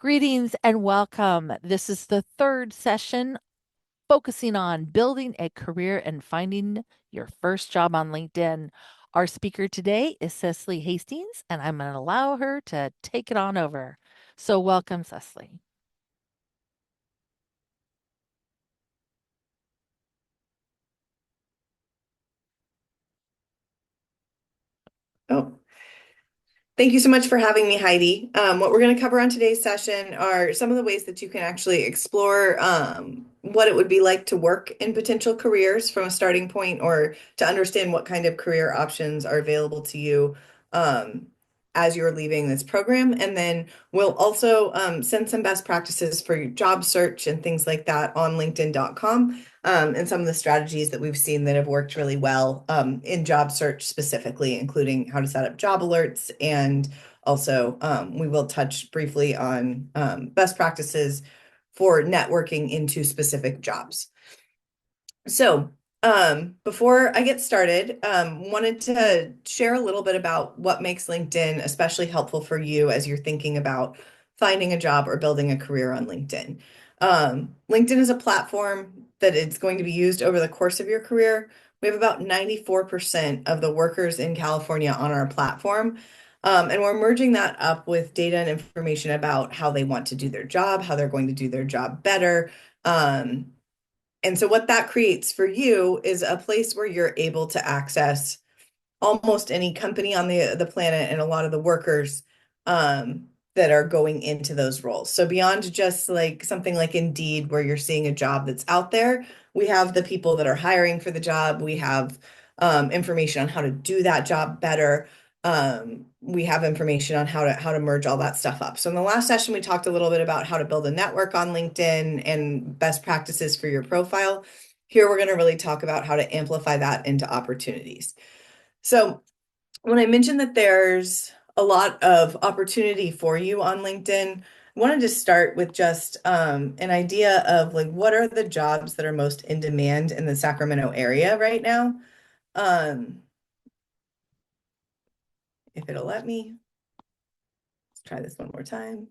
Greetings and welcome. This is the third session focusing on building a career and finding your first job on LinkedIn. Our speaker today is Cecily Hastings, and I'm going to allow her to take it on over. So, welcome, Cecily. Oh, thank you so much for having me, Heidi. What we're going to cover on today's session are some of the ways that you can actually explore what it would be like to work in potential careers from a starting point or to understand what kind of career options are available to you um, as you're leaving this program. And then we'll also send some best practices for your job search and things like that on LinkedIn.com, and some of the strategies that we've seen that have worked really well in job search specifically, including how to set up job alerts. And also, we will touch briefly on best practices for networking into specific jobs. So, before I get started, wanted to share a little bit about what makes LinkedIn especially helpful for you as you're thinking about finding a job or building a career on LinkedIn. LinkedIn is a platform that it's going to be used over the course of your career. We have about 94% of the workers in California on our platform. And we're merging that up with data and information about how they want to do their job, how they're going to do their job better. Um, and so what that creates for you is a place where you're able to access almost any company on the planet and a lot of the workers that are going into those roles. So beyond just like something like Indeed, where you're seeing a job that's out there, we have the people that are hiring for the job. We have information on how to do that job better. We have information on how to merge all that stuff up. So in the last session, we talked a little bit about how to build a network on LinkedIn and best practices for your profile. Here, we're going to really talk about how to amplify that into opportunities. So when I mentioned that there's a lot of opportunity for you on LinkedIn, I wanted to start with just an idea of like what are the jobs that are most in demand in the Sacramento area right now? Um, if it'll let me, let's try this one more time.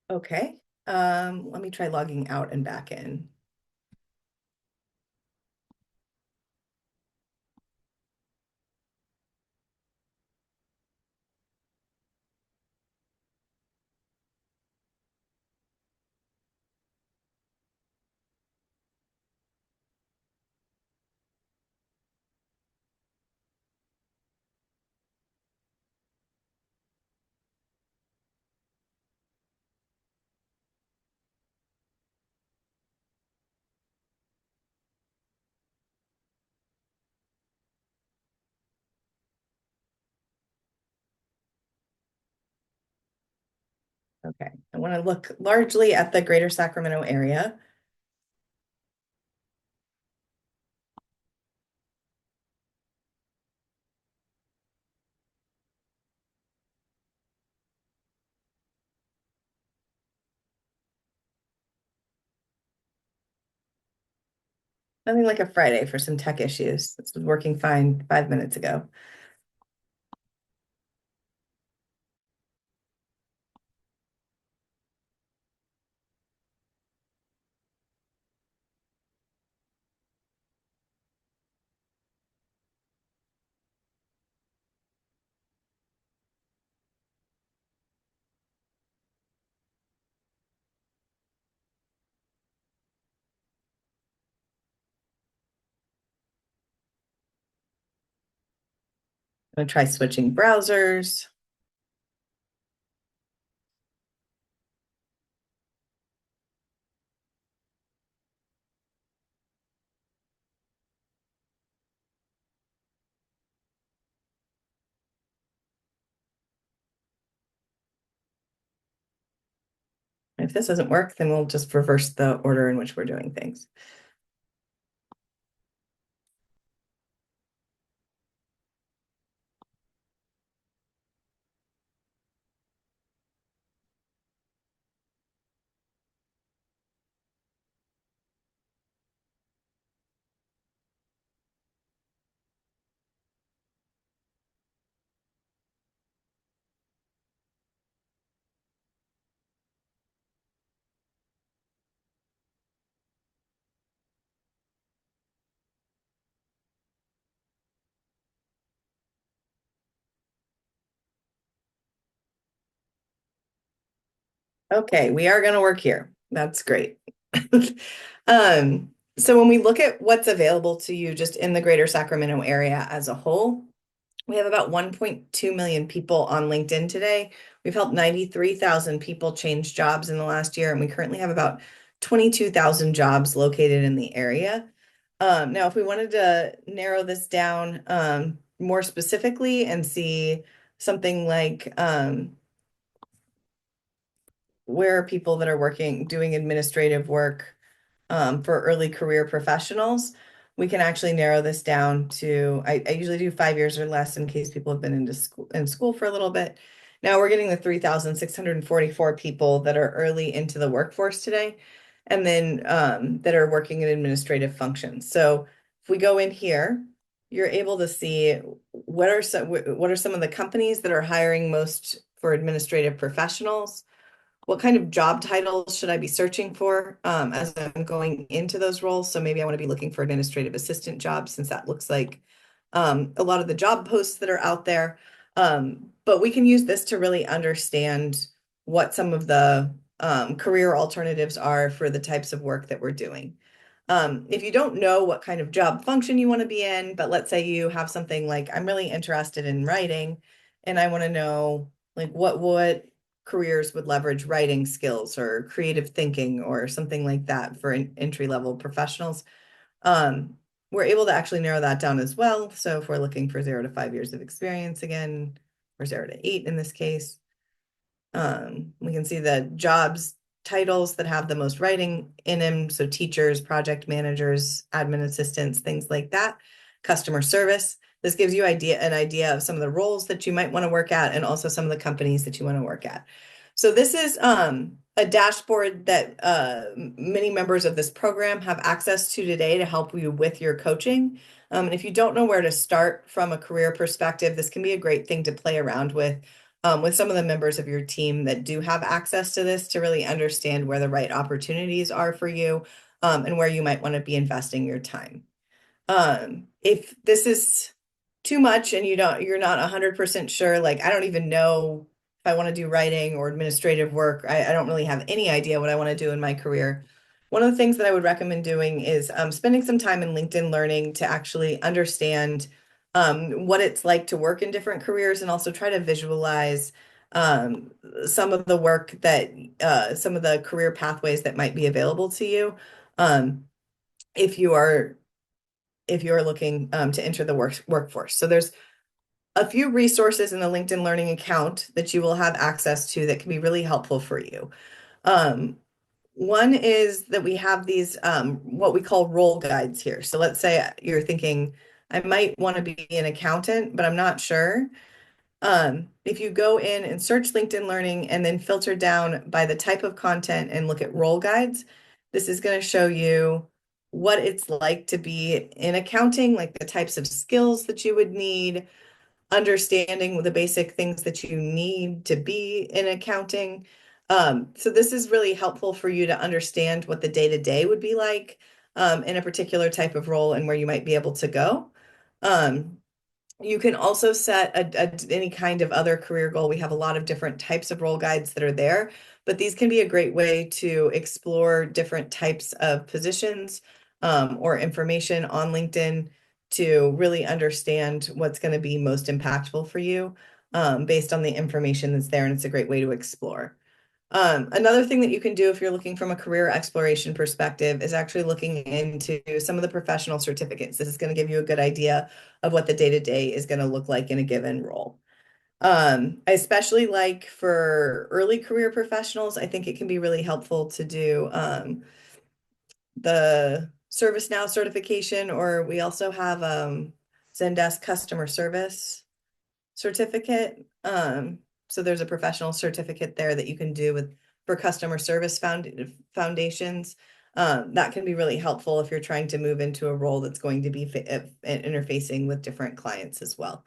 Okay. Let me try logging out and back in. Okay. I want to look largely at the greater Sacramento area. Nothing like a Friday for some tech issues. This was working fine 5 minutes ago. I'm gonna try switching browsers. If this doesn't work, then we'll just reverse the order in which we're doing things. Okay, we are going to work here. That's great. So when we look at what's available to you just in the greater Sacramento area as a whole, we have about 1.2 million people on LinkedIn today. We've helped 93,000 people change jobs in the last year, and we currently have about 22,000 jobs located in the area. Now, if we wanted to narrow this down more specifically and see something like where are people that are working, doing administrative work for early career professionals, we can actually narrow this down to, I usually do 5 years or less in case people have been in school for a little bit. Now we're getting the 3,644 people that are early into the workforce today, and then that are working in administrative functions. So if we go in here, you're able to see what are some of the companies that are hiring most for administrative professionals. What kind of job titles should I be searching for as I'm going into those roles? So maybe I want to be looking for administrative assistant jobs since that looks like a lot of the job posts that are out there. But we can use this to really understand what some of the career alternatives are for the types of work that we're doing. If you don't know what kind of job function you want to be in, but let's say you have something like, I'm really interested in writing and I want to know like what careers would leverage writing skills or creative thinking or something like that for entry-level professionals. We're able to actually narrow that down as well. So if we're looking for 0 to 5 years of experience again, or 0 to 8 in this case, we can see the jobs titles that have the most writing in them. So teachers, project managers, admin assistants, things like that. Customer service. This gives you an idea of some of the roles that you might want to work at and also some of the companies that you want to work at. So this is a dashboard that many members of this program have access to today to help you with your coaching. And if you don't know where to start from a career perspective, this can be a great thing to play around with some of the members of your team that do have access to this to really understand where the right opportunities are for you and where you might want to be investing your time. If this is too much and you're not 100% sure, like I don't even know if I want to do writing or administrative work, I don't really have any idea what I want to do in my career. One of the things that I would recommend doing is spending some time in LinkedIn Learning to actually understand what it's like to work in different careers and also try to visualize um, some of the work that some of the career pathways that might be available to you um, if you are looking to enter the workforce. So there's a few resources in the LinkedIn Learning account that you will have access to that can be really helpful for you. One is that we have these what we call role guides here. So let's say you're thinking, I might want to be an accountant, but I'm not sure. If you go in and search LinkedIn Learning and then filter down by the type of content and look at role guides, this is going to show you what it's like to be in accounting, like the types of skills that you would need, understanding the basic things that you need to be in accounting. So this is really helpful for you to understand what the day-to-day would be like in a particular type of role and where you might be able to go. You can also set any kind of other career goal. We have a lot of different types of role guides that are there, but these can be a great way to explore different types of positions or information on LinkedIn to really understand what's going to be most impactful for you based on the information that's there. And it's a great way to explore. Another thing that you can do if you're looking from a career exploration perspective is actually looking into some of the professional certificates. This is going to give you a good idea of what the day-to-day is going to look like in a given role. I especially like for early career professionals, I think it can be really helpful to do the ServiceNow certification, or we also have Zendesk customer service certificate. So there's a professional certificate there that you can do with for customer service foundations. That can be really helpful if you're trying to move into a role that's going to be interfacing with different clients as well.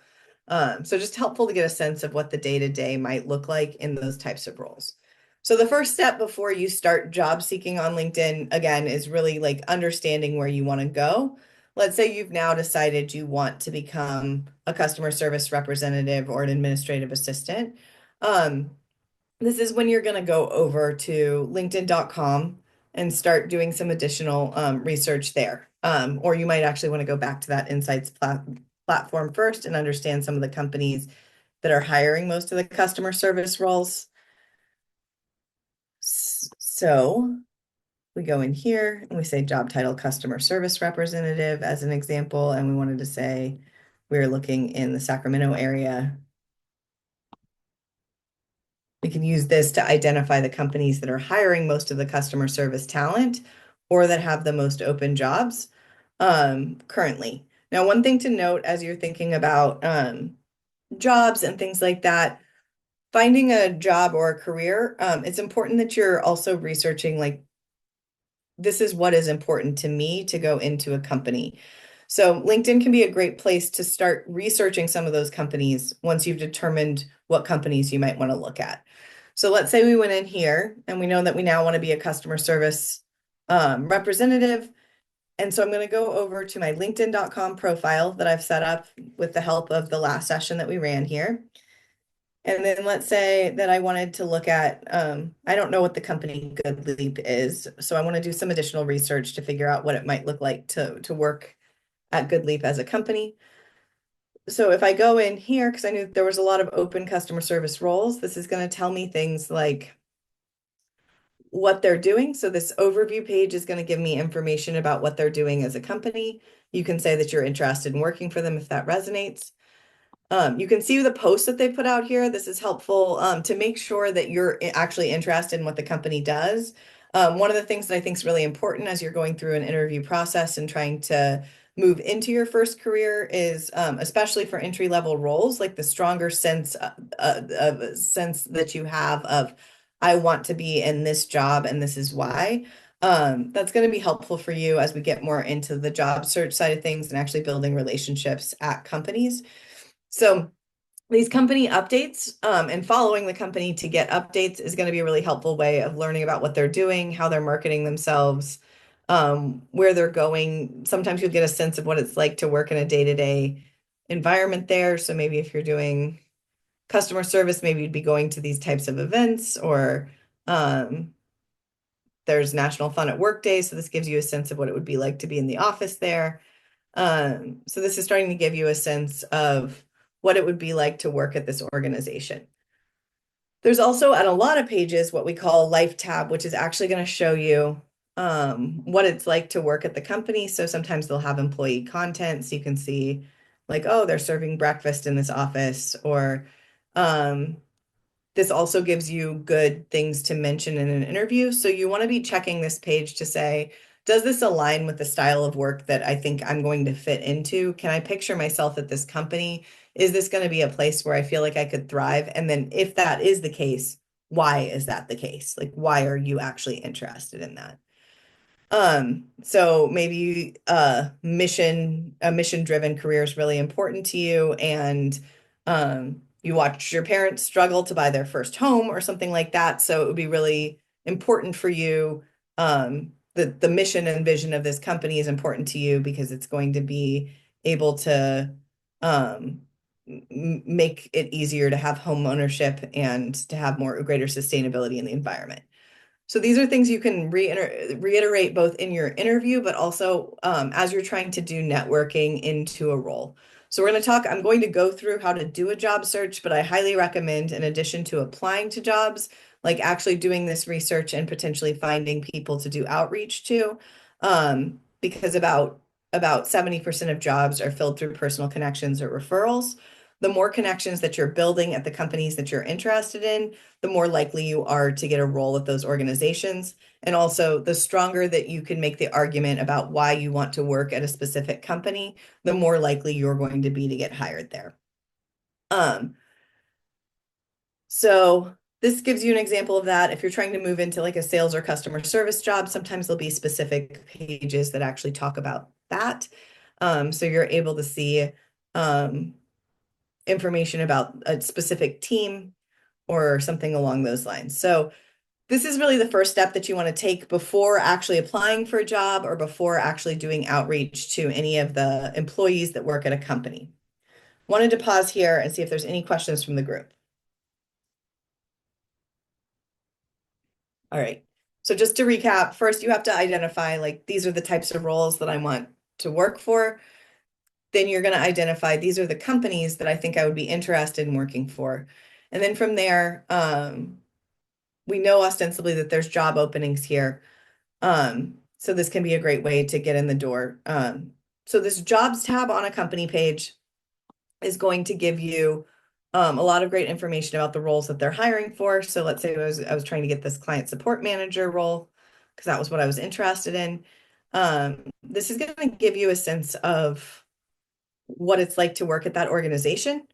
So just helpful to get a sense of what the day-to-day might look like in those types of roles. So the first step before you start job seeking on LinkedIn, again, is really like understanding where you want to go. Let's say you've now decided you want to become a customer service representative or an administrative assistant. Um, this is when you're going to go over to linkedin.com and start doing some additional research there. Or you might actually want to go back to that Insights platform first and understand some of the companies that are hiring most of the customer service roles. So we go in here and we say job title customer service representative as an example, and we wanted to say we're looking in the Sacramento area. We can use this to identify the companies that are hiring most of the customer service talent or that have the most open jobs currently. Now, one thing to note as you're thinking about jobs and things like that, finding a job or a career, it's important that you're also researching like this is what is important to me to go into a company. So LinkedIn can be a great place to start researching some of those companies once you've determined what companies you might want to look at. So let's say we went in here and we know that we now want to be a customer service representative. And so I'm going to go over to my LinkedIn.com profile that I've set up with the help of the last session that we ran here. And then let's say that I wanted to look at, I don't know what the company GoodLeap is, so I want to do some additional research to figure out what it might look like to work at GoodLeap as a company. So if I go in here, because I knew there was a lot of open customer service roles, this is going to tell me things like what they're doing. So this overview page is going to give me information about what they're doing as a company. You can say that you're interested in working for them if that resonates. You can see the posts that they put out here. This is helpful to make sure that you're actually interested in what the company does. One of the things that I think is really important as you're going through an interview process and trying to move into your first career is, especially for entry-level roles, like the stronger sense that you have of, I want to be in this job and this is why. That's going to be helpful for you as we get more into the job search side of things and actually building relationships at companies. So these company updates and following the company to get updates is going to be a really helpful way of learning about what they're doing, how they're marketing themselves, where they're going. Sometimes you'll get a sense of what it's like to work in a day-to-day environment there. So maybe if you're doing customer service, maybe you'd be going to these types of events, or there's National Fun at Work Day. So this gives you a sense of what it would be like to be in the office there. So this is starting to give you a sense of what it would be like to work at this organization. There's also at a lot of pages what we call Life tab, which is actually going to show you what it's like to work at the company. So sometimes they'll have employee content, so you can see like, oh, they're serving breakfast in this office, or this also gives you good things to mention in an interview. So you want to be checking this page to say, does this align with the style of work that I think I'm going to fit into? Can I picture myself at this company? Is this going to be a place where I feel like I could thrive? And then if that is the case, why is that the case? Like, why are you actually interested in that? So maybe a mission-driven career is really important to you, and you watched your parents struggle to buy their first home or something like that. So it would be really important for you. The mission and vision of this company is important to you because it's going to be able to um, make it easier to have home ownership and to have more greater sustainability in the environment. So these are things you can reiterate both in your interview, but also as you're trying to do networking into a role. So I'm going to go through how to do a job search, but I highly recommend, in addition to applying to jobs, like actually doing this research and potentially finding people to do outreach to, because about 70% of jobs are filled through personal connections or referrals. The more connections that you're building at the companies that you're interested in, the more likely you are to get a role at those organizations. And also, the stronger that you can make the argument about why you want to work at a specific company, the more likely you're going to be to get hired there. So this gives you an example of that. If you're trying to move into like a sales or customer service job, sometimes there'll be specific pages that actually talk about that. So you're able to see information about a specific team or something along those lines. So this is really the first step that you want to take before actually applying for a job or before actually doing outreach to any of the employees that work at a company. Wanted to pause here and see if there's any questions from the group. All right. So just to recap, first you have to identify like these are the types of roles that I want to work for. Then you're going to identify these are the companies that I think I would be interested in working for. And then from there, we know ostensibly that there's job openings here. So this can be a great way to get in the door. So this jobs tab on a company page is going to give you a lot of great information about the roles that they're hiring for. So let's say I was trying to get this client support manager role because that was what I was interested in. This is going to give you a sense of what it's like to work at that organization.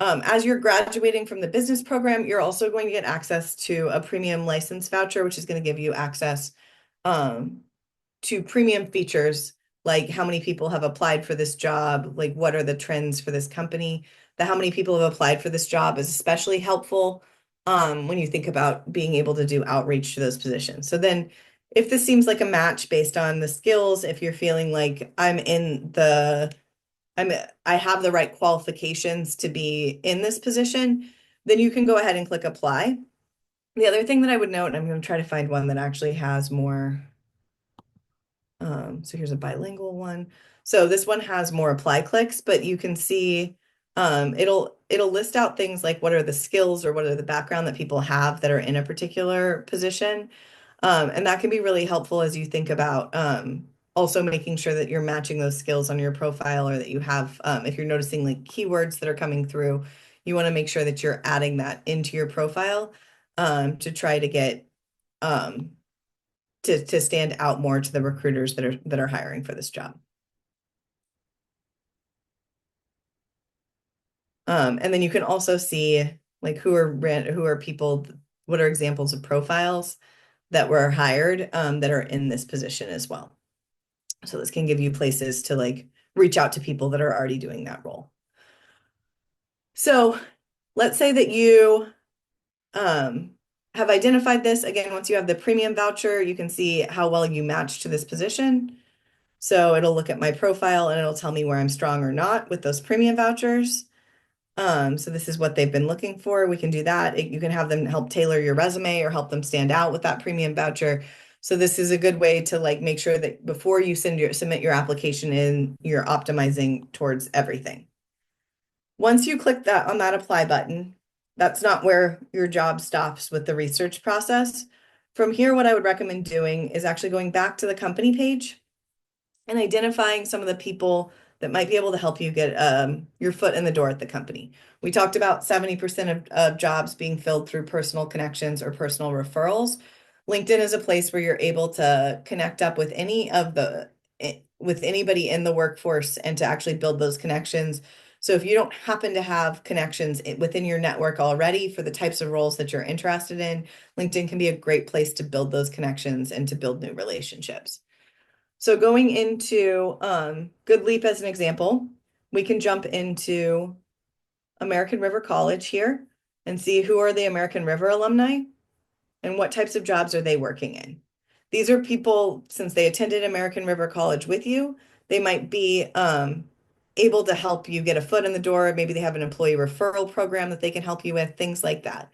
As you're graduating from the business program, you're also going to get access to a premium license voucher, which is going to give you access to premium features like how many people have applied for this job, like what are the trends for this company. The how many people have applied for this job is especially helpful when you think about being able to do outreach to those positions. So then if this seems like a match based on the skills, if you're feeling like I have the right qualifications to be in this position, then you can go ahead and click apply. The other thing that I would note, and I'm going to try to find one that actually has more. So here's a bilingual one. So this one has more apply clicks, but you can see it'll list out things like what are the skills or what are the background that people have that are in a particular position. And that can be really helpful as you think about also making sure that you're matching those skills on your profile or that you have, if you're noticing like keywords that are coming through, you want to make sure that you're adding that into your profile to try to get to stand out more to the recruiters that are hiring for this job. And then you can also see like who are people, what are examples of profiles that were hired that are in this position as well. So this can give you places to like reach out to people that are already doing that role. So let's say that you have identified this. Again, once you have the premium voucher, you can see how well you match to this position. So it'll look at my profile and it'll tell me where I'm strong or not with those premium vouchers. So this is what they've been looking for. We can do that. You can have them help tailor your resume or help them stand out with that premium voucher. So this is a good way to like make sure that before you submit your application in, you're optimizing towards everything. Once you click that on that apply button, that's not where your job stops with the research process. From here, what I would recommend doing is actually going back to the company page and identifying some of the people that might be able to help you get your foot in the door at the company. We talked about 70% of jobs being filled through personal connections or personal referrals. LinkedIn is a place where you're able to connect up with with anybody in the workforce and to actually build those connections. So if you don't happen to have connections within your network already for the types of roles that you're interested in, LinkedIn can be a great place to build those connections and to build new relationships. So going into GoodLeap as an example, we can jump into American River College here and see who are the American River alumni and what types of jobs are they working in. These are people, since they attended American River College with you, they might be able to help you get a foot in the door. Maybe they have an employee referral program that they can help you with, things like that.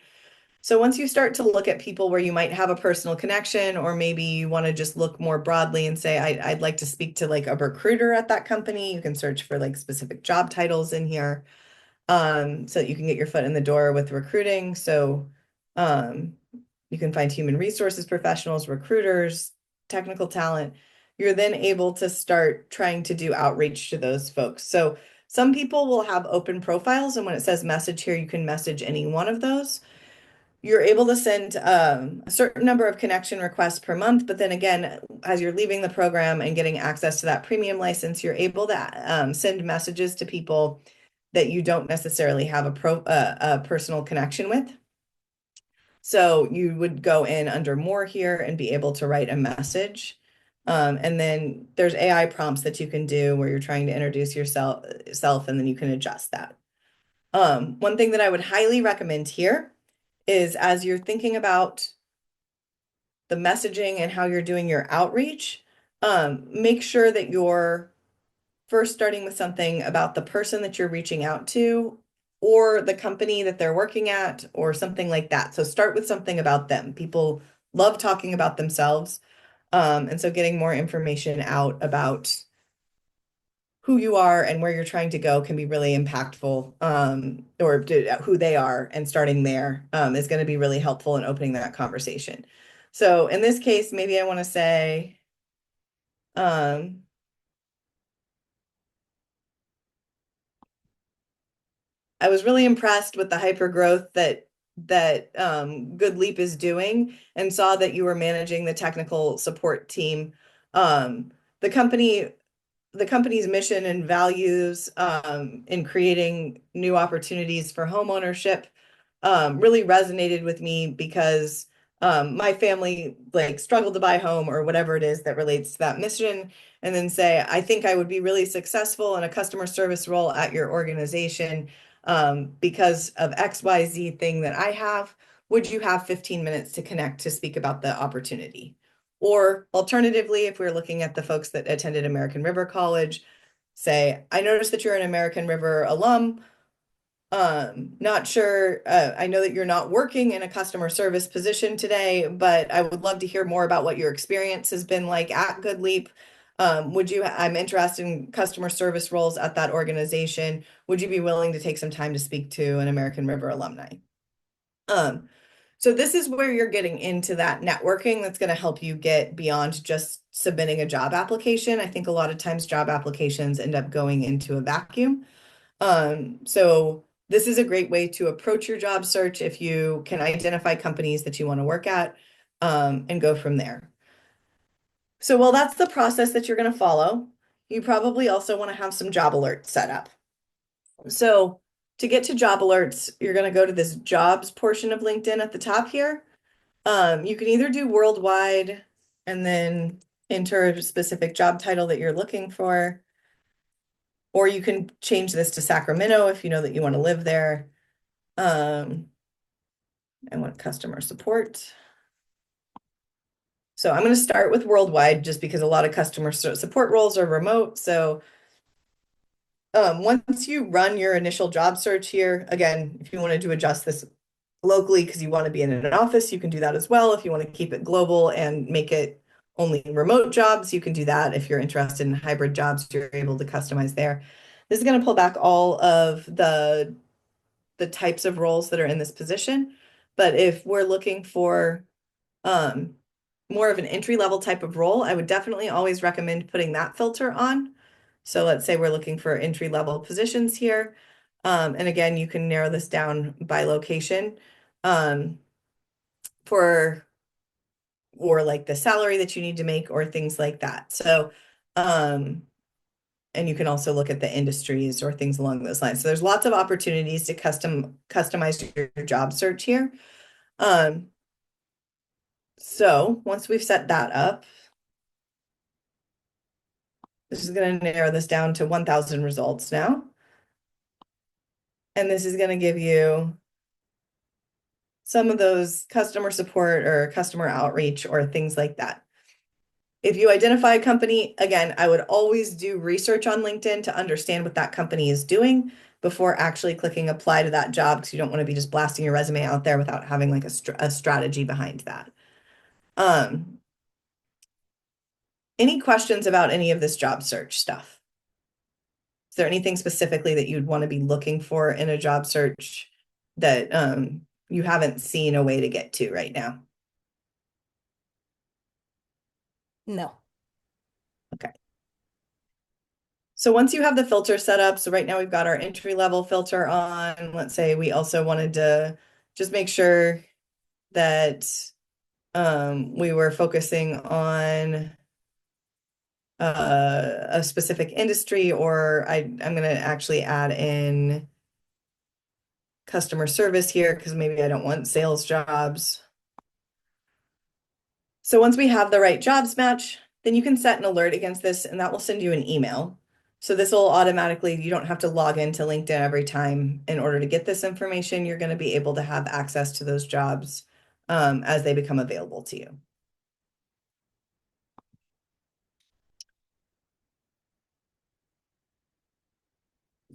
So once you start to look at people where you might have a personal connection, or maybe you want to just look more broadly and say, I'd like to speak to like a recruiter at that company, you can search for like specific job titles in here so that you can get your foot in the door with recruiting. So you can find human resources professionals, recruiters, technical talent. You're then able to start trying to do outreach to those folks. So Some people will have open profiles, and when it says message here, you can message any one of those. You're able to send a certain number of connection requests per month, but then again, as you're leaving the program and getting access to that premium license, you're able to send messages to people that you don't necessarily have a personal connection with. So you would go in under more here and be able to write a message. And then there's AI prompts that you can do where you're trying to introduce yourself and then you can adjust that. One thing that I would highly recommend here is as you're thinking about the messaging and how you're doing your outreach, make sure that you're first starting with something about the person that you're reaching out to or the company that they're working at or something like that. So start with something about them. People love talking about themselves. And so getting more information out about who you are and where you're trying to go can be really impactful, or who they are, and starting there is going to be really helpful in opening that conversation. So in this case, maybe I want to say, um, I was really impressed with the hyper growth that GoodLeap is doing, and saw that you were managing the technical support team. Um, the company the company's mission and values in creating new opportunities for homeownership really resonated with me because my family like struggled to buy a home or whatever it is that relates to that mission, and then say, I think I would be really successful in a customer service role at your organization because of XYZ thing that I have. Would you have 15 minutes to connect to speak about the opportunity? Or alternatively, if we're looking at the folks that attended American River College, say, I noticed that you're an American River alum. Not sure. I know that you're not working in a customer service position today, but I would love to hear more about what your experience has been like at GoodLeap. I'm interested in customer service roles at that organization. Would you be willing to take some time to speak to an American River alumni? Um, so this is where you're getting into that networking that's going to help you get beyond just submitting a job application. I think a lot of times job applications end up going into a vacuum. So this is a great way to approach your job search if you can identify companies that you want to work at, and go from there. So while that's the process that you're going to follow, you probably also want to have some job alerts set up. So to get to job alerts, you're going to go to this jobs portion of LinkedIn at the top here. You can either do worldwide and then enter a specific job title that you're looking for, or you can change this to Sacramento if you know that you want to live there. I want customer support. So I'm going to start with worldwide just because a lot of customer support roles are remote. So once you run your initial job search here, again, if you wanted to adjust this locally because you want to be in an office, you can do that as well. If you want to keep it global and make it only remote jobs, you can do that. If you're interested in hybrid jobs, you're able to customize there. This is going to pull back all of the types of roles that are in this position. But if we're looking for um, more of an entry level type of role, I would definitely always recommend putting that filter on. So let's say we're looking for entry level positions here. And again, you can narrow this down by location um, for, or like the salary that you need to make or things like that. So, and you can also look at the industries or things along those lines. So there's lots of opportunities to customize your job search here. So once we've set that up, this is going to narrow this down to 1,000 results now. And this is going to give you some of those customer support or customer outreach or things like that. If you identify a company, again, I would always do research on LinkedIn to understand what that company is doing before actually clicking apply to that job, because you don't want to be just blasting your resume out there without having like a strategy behind that. Any questions about any of this job search stuff? Is there anything specifically that you'd want to be looking for in a job search that you haven't seen a way to get to right now? No. Okay. So once you have the filter set up, so right now we've got our entry level filter on. Let's say we also wanted to just make sure that we were focusing on a specific industry, or I'm going to actually add in customer service here because maybe I don't want sales jobs. So once we have the right jobs match, then you can set an alert against this and that will send you an email. So this will automatically, you don't have to log into LinkedIn every time in order to get this information. You're going to be able to have access to those jobs as they become available to you.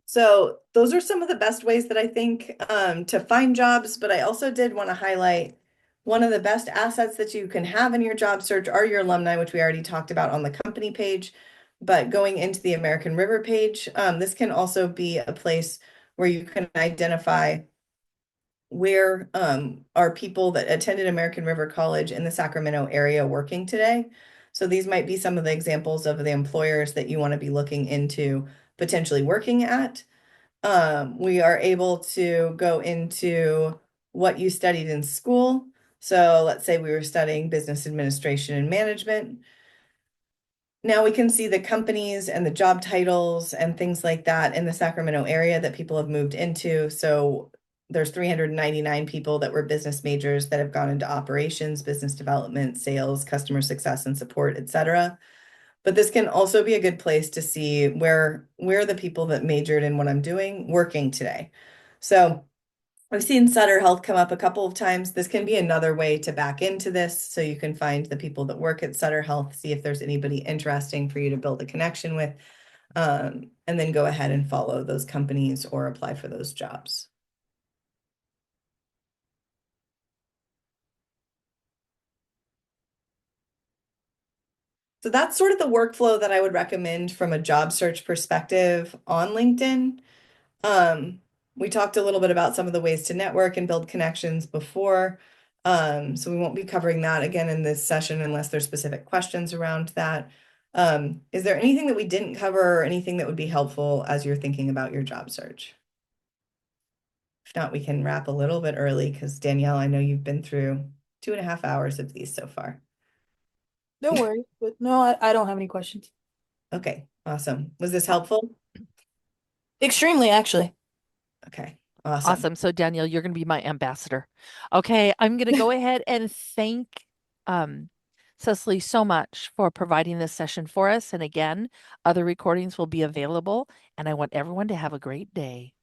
So those are some of the best ways that I think to find jobs, but I also did want to highlight one of the best assets that you can have in your job search are your alumni, which we already talked about on the company page. But going into the American River page, this can also be a place where you can identify where are people that attended American River College in the Sacramento area working today. So these might be some of the examples of the employers that you want to be looking into potentially working at. We are able to go into what you studied in school. So let's say we were studying business administration and management. Now we can see the companies and the job titles and things like that in the Sacramento area that people have moved into. So there's 399 people that were business majors that have gone into operations, business development, sales, customer success and support, etc. But this can also be a good place to see where the people that majored in what I'm doing working today. So I've seen Sutter Health come up a couple of times. This can be another way to back into this. So you can find the people that work at Sutter Health, see if there's anybody interesting for you to build a connection with, and then go ahead and follow those companies or apply for those jobs. So that's sort of the workflow that I would recommend from a job search perspective on LinkedIn. Um, we talked a little bit about some of the ways to network and build connections before. So we won't be covering that again in this session unless there's specific questions around that. Is there anything that we didn't cover or anything that would be helpful as you're thinking about your job search? If not, we can wrap a little bit early because Danielle, I know you've been through 2.5 hours of these so far. No worries, but no, I don't have any questions. Okay, awesome. Was this helpful? Extremely, actually. Okay, awesome. Awesome. So Danielle, you're going to be my ambassador. Okay, I'm going to go ahead and thank um, Cecily so much for providing this session for us. And again, other recordings will be available, and I want everyone to have a great day.